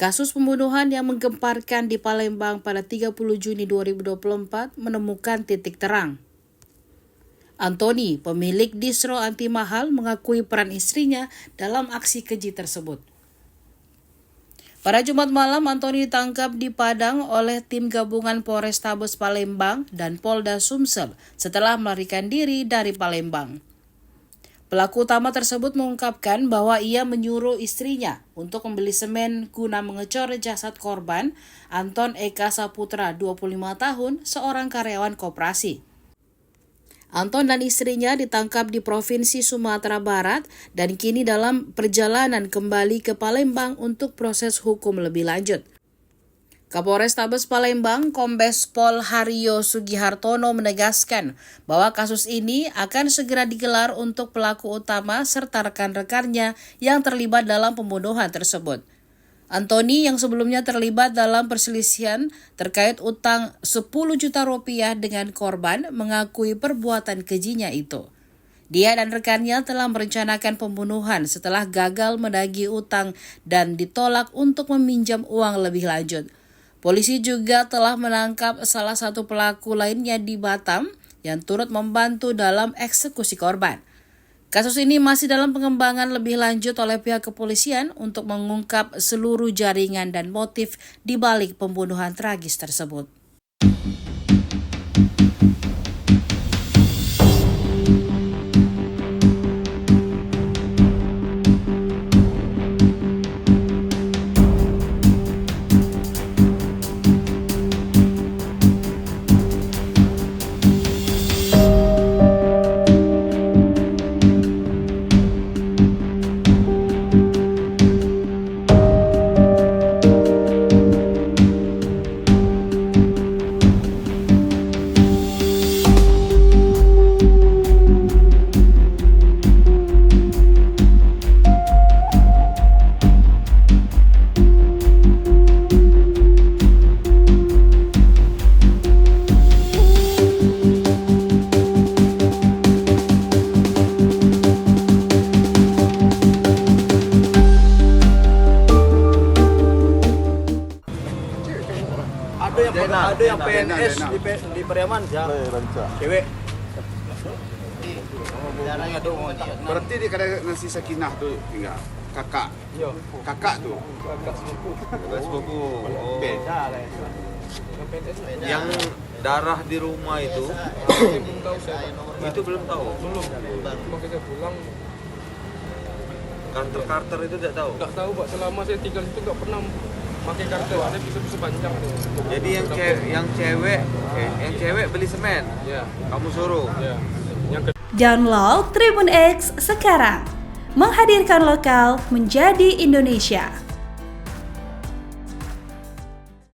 Kasus pembunuhan yang menggemparkan di Palembang pada 30 Juni 2024 menemukan titik terang. Antoni, pemilik distro anti mahal, mengakui peran istrinya dalam aksi keji tersebut. Pada Jumat malam, Antoni ditangkap di Padang oleh tim gabungan Polrestabes Palembang dan Polda Sumsel setelah melarikan diri dari Palembang. Pelaku utama tersebut mengungkapkan bahwa ia menyuruh istrinya untuk membeli semen guna mengecor jasad korban, Anton Eka Saputra, 25 tahun, seorang karyawan koperasi. Anton dan istrinya ditangkap di Provinsi Sumatera Barat dan kini dalam perjalanan kembali ke Palembang untuk proses hukum lebih lanjut. Kapolres Tabes Palembang, Kombes Pol Haryo Sugihartono menegaskan bahwa kasus ini akan segera digelar untuk pelaku utama serta rekan-rekannya yang terlibat dalam pembunuhan tersebut. Antoni yang sebelumnya terlibat dalam perselisihan terkait utang 10 juta rupiah dengan korban mengakui perbuatan kejinya itu. Dia dan rekannya telah merencanakan pembunuhan setelah gagal menagih utang dan ditolak untuk meminjam uang lebih lanjut. Polisi juga telah menangkap salah satu pelaku lainnya di Batam yang turut membantu dalam eksekusi korban. Kasus ini masih dalam pengembangan lebih lanjut oleh pihak kepolisian untuk mengungkap seluruh jaringan dan motif di balik pembunuhan tragis tersebut. Ada yang PNS di Pariaman, cewek. Berarti dia kadang nasi Sakinah tuh tinggal kakak tuh. Kakak sepupu. Beda lah. Yang darah di rumah itu belum tahu. Cuma kita pulang. Karter itu tidak tahu. Nggak tahu Pak, selama saya tinggal itu nggak pernah pakai kartu, ada pisau-pisau panjang. Jadi yang cewek beli semen. Ya. Kamu suruh. Ya. Download Tribun X sekarang. Menghadirkan lokal menjadi Indonesia.